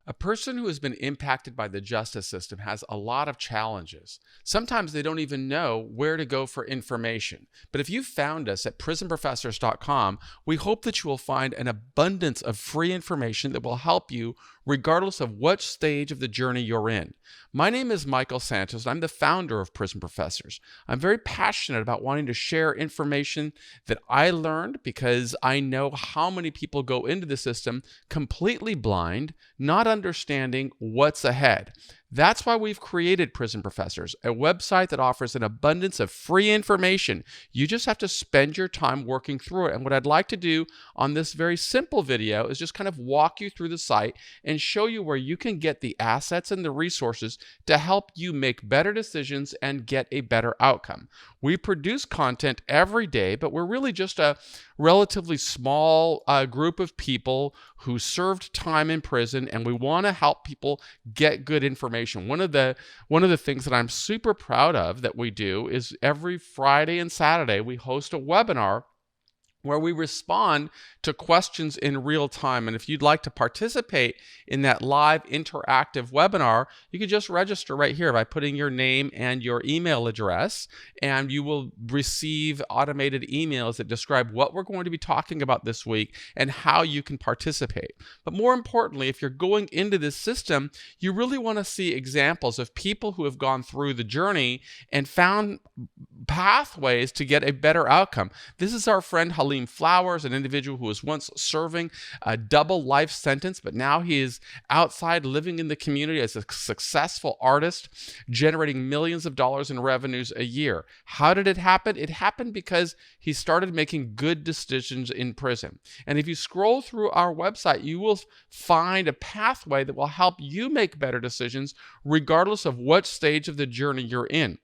A person who has been impacted by the justice system has a lot of challenges. Sometimes they don't even know where to go for information. But if you found us at prisonprofessors.com, we hope that you will find an abundance of free information that will help you regardless of what stage of the journey you're in. My name is Michael Santos, and I'm the founder of Prison Professors. I'm very passionate about wanting to share information that I learned because I know how many people go into the system completely blind, not understanding what's ahead. That's why we've created Prison Professors, a website that offers an abundance of free information. You just have to spend your time working through it. And what I'd like to do on this very simple video is just kind of walk you through the site and show you where you can get the assets and the resources to help you make better decisions and get a better outcome. We produce content every day, but we're really just a relatively small group of people who served time in prison, and we want to help people get good information. One of the things that I'm super proud of that we do is every Friday and Saturday we host a webinar where we respond to questions in real time. And if you'd like to participate in that live interactive webinar, you can just register right here by putting your name and your email address, and you will receive automated emails that describe what we're going to be talking about this week and how you can participate. But more importantly, if you're going into this system, you really want to see examples of people who have gone through the journey and found pathways to get a better outcome. This is our friend Halim Flowers, an individual who was once serving a double life sentence, but now he is outside living in the community as a successful artist, generating millions of dollars in revenues a year. How did it happen? It happened because he started making good decisions in prison. And if you scroll through our website, you will find a pathway that will help you make better decisions regardless of what stage of the journey you're in.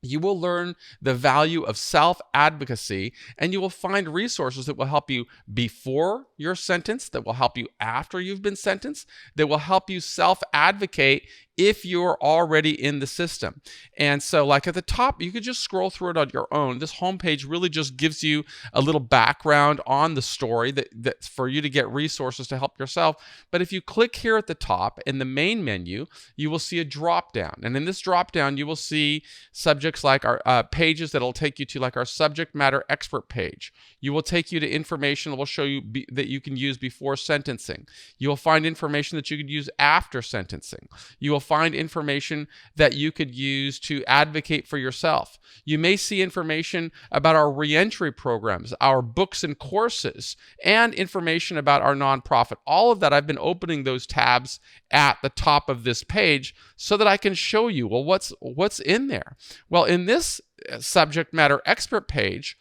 You will learn the value of self-advocacy, and you will find resources that will help you before you're sentenced, that will help you after you've been sentenced, that will help you self-advocate if you're already in the system. And so like at the top, you could just scroll through it on your own. This homepage really just gives you a little background on the story that's for you to get resources to help yourself. But if you click here at the top in the main menu, you will see a drop down. And in this drop down, you will see subjects like our pages that'll take you to like our subject matter expert page. You will take you to information that will show you that you can use before sentencing. You will find information that you could use after sentencing. You will find information that you could use to advocate for yourself. You may see information about our reentry programs, our books and courses, and information about our nonprofit. All of that, I've been opening those tabs at the top of this page so that I can show you, well, what's in there? Well, in this subject matter expert page,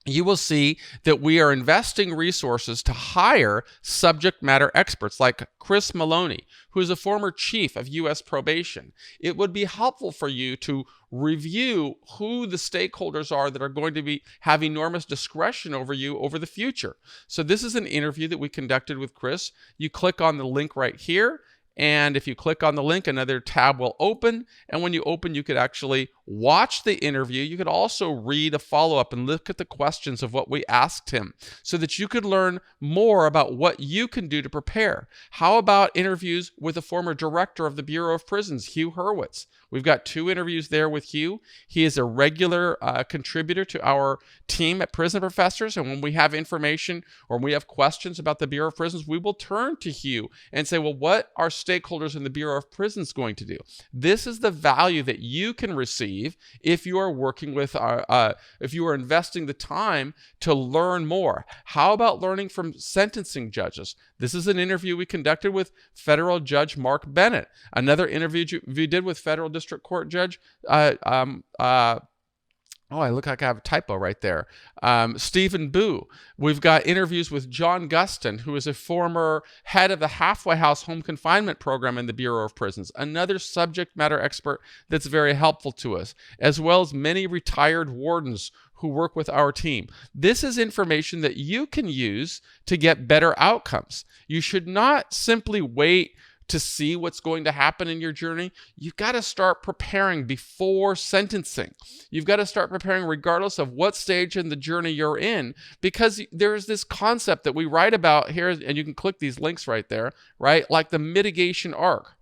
you will see that we are investing resources to hire subject matter experts like Chris Maloney, who is a former chief of U.S. probation. It would be helpful for you to review who the stakeholders are that are going to have enormous discretion over you over the future. So this is an interview that we conducted with Chris. You click on the link right here, and if you click on the link, another tab will open. And when you open, you could actually watch the interview. You could also read a follow-up and look at the questions of what we asked him so that you could learn more about what you can do to prepare. How about interviews with the former director of the Bureau of Prisons, Hugh Hurwitz? We've got 2 interviews there with Hugh. He is a regular contributor to our team at Prison Professors, and when we have information or we have questions about the Bureau of Prisons, we will turn to Hugh and say, well, what are stakeholders in the Bureau of Prisons going to do? This is the value that you can receive if you are working with if you are investing the time to learn more. How about learning from sentencing judges? This is an interview we conducted with Federal Judge Mark Bennett. Another interview we did with Federal District Court Judge oh, I look like I have a typo right there. Stephen Boo. We've got interviews with John Guston, who is a former head of the halfway house home confinement program in the Bureau of Prisons, another subject matter expert that's very helpful to us, as well as many retired wardens who work with our team. This is information that you can use to get better outcomes. You should not simply wait to see what's going to happen in your journey, you've got to start preparing before sentencing. You've got to start preparing regardless of what stage in the journey you're in, because there's this concept that we write about here, and you can click these links right there, right? Like the mitigation arc.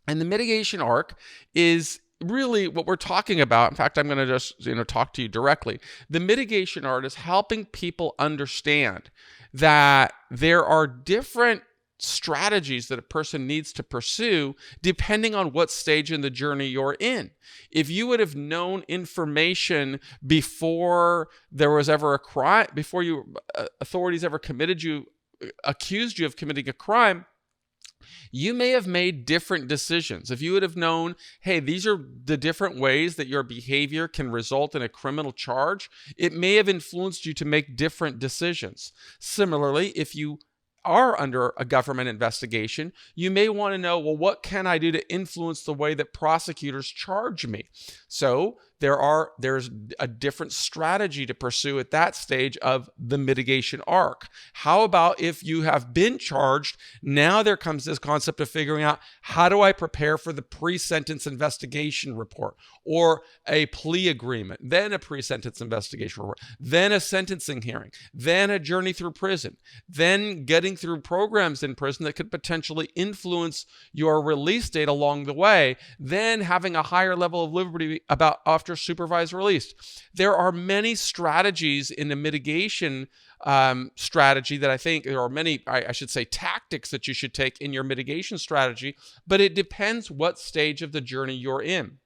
And the mitigation arc is really what we're talking about. In fact, I'm going to just talk to you directly. The mitigation arc is helping people understand that there are different strategies that a person needs to pursue depending on what stage in the journey you're in. If you would have known information before there was ever a crime, before authorities ever accused you of committing a crime, you may have made different decisions. If you would have known, hey, these are the different ways that your behavior can result in a criminal charge, it may have influenced you to make different decisions. Similarly, if you are under a government investigation, you may want to know, well, what can I do to influence the way that prosecutors charge me? So there's a different strategy to pursue at that stage of the mitigation arc. How about if you have been charged? Now there comes this concept of figuring out, how do I prepare for the pre-sentence investigation report, or a plea agreement, then a pre-sentence investigation report, then a sentencing hearing, then a journey through prison, then getting through programs in prison that could potentially influence your release date along the way, then having a higher level of liberty after supervised release. There are many strategies in the mitigation strategy that I think there are many, I should say, tactics that you should take in your mitigation strategy, but it depends what stage of the journey you're in.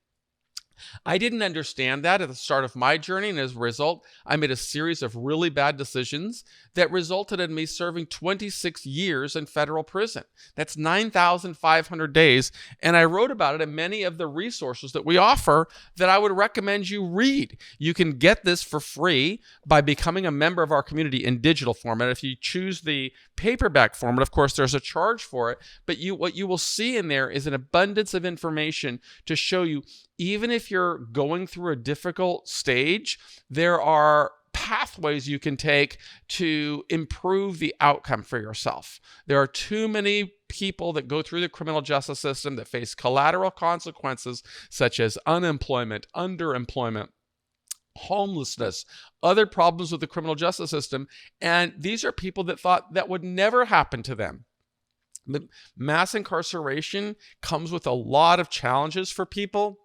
I didn't understand that at the start of my journey, and as a result, I made a series of really bad decisions that resulted in me serving 26 years in federal prison. That's 9,500 days, and I wrote about it in many of the resources that we offer that I would recommend you read. You can get this for free by becoming a member of our community in digital format. If you choose the paperback format, of course, there's a charge for it, but what you will see in there is an abundance of information to show you, even if you're going through a difficult stage, there are pathways you can take to improve the outcome for yourself. There are too many people that go through the criminal justice system that face collateral consequences such as unemployment, underemployment, homelessness, other problems with the criminal justice system, and these are people that thought that would never happen to them. Mass incarceration comes with a lot of challenges for people.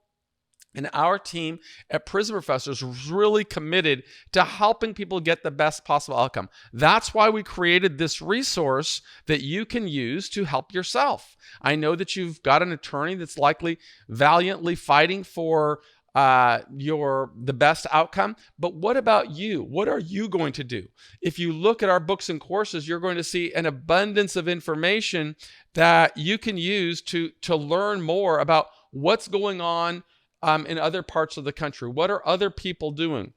And our team at Prison Professors was really committed to helping people get the best possible outcome. That's why we created this resource that you can use to help yourself. I know that you've got an attorney that's likely valiantly fighting for the best outcome, but what about you? What are you going to do? If you look at our books and courses, you're going to see an abundance of information that you can use to learn more about what's going on in other parts of the country. What are other people doing?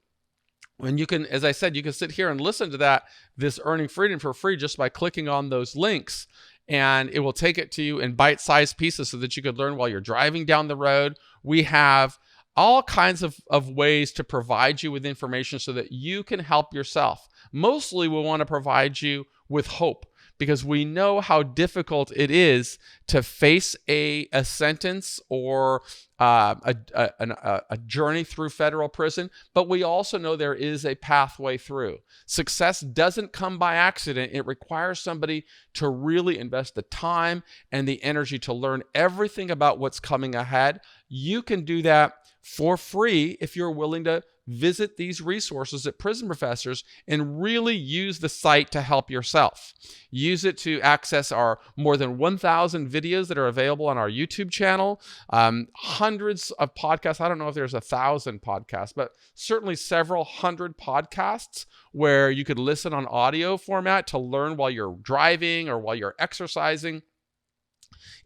And you can, as I said, you can sit here and listen to this Earning Freedom for free just by clicking on those links, and it will take it to you in bite-sized pieces so that you could learn while you're driving down the road. We have all kinds of ways to provide you with information so that you can help yourself. Mostly we want to provide you with hope, because we know how difficult it is to face a sentence or a journey through federal prison, but we also know there is a pathway through. Success doesn't come by accident. It requires somebody to really invest the time and the energy to learn everything about what's coming ahead. You can do that for free if you're willing to visit these resources at Prison Professors and really use the site to help yourself. Use it to access our more than 1,000 videos that are available on our YouTube channel, hundreds of podcasts. I don't know if there's 1,000 podcasts, but certainly several hundred podcasts where you could listen on audio format to learn while you're driving or while you're exercising.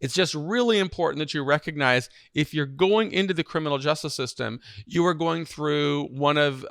It's just really important that you recognize if you're going into the criminal justice system, you are going through one of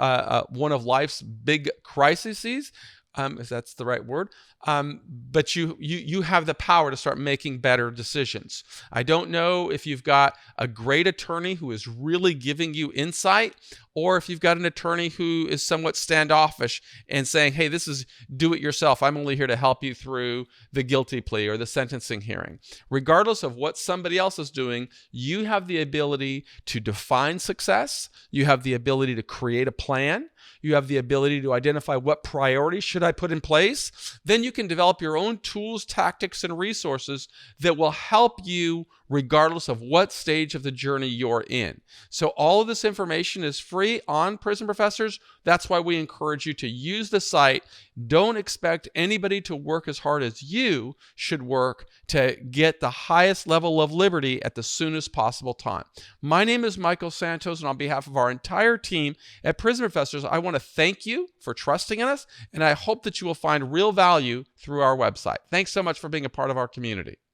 life's big crises, if that's the right word. But you have the power to start making better decisions. I don't know if you've got a great attorney who is really giving you insight or if you've got an attorney who is somewhat standoffish and saying, hey, this is do it yourself. I'm only here to help you through the guilty plea or the sentencing hearing. Regardless of what somebody else is doing, you have the ability to define success. You have the ability to create a plan. You have the ability to identify what priorities should I put in place. Then you can develop your own tools, tactics, and resources that will help you regardless of what stage of the journey you're in. So all of this information is free on Prison Professors. That's why we encourage you to use the site. Don't expect anybody to work as hard as you should work to get the highest level of liberty at the soonest possible time. My name is Michael Santos, and on behalf of our entire team at Prison Professors, I want to thank you for trusting in us, and I hope that you will find real value through our website. Thanks so much for being a part of our community.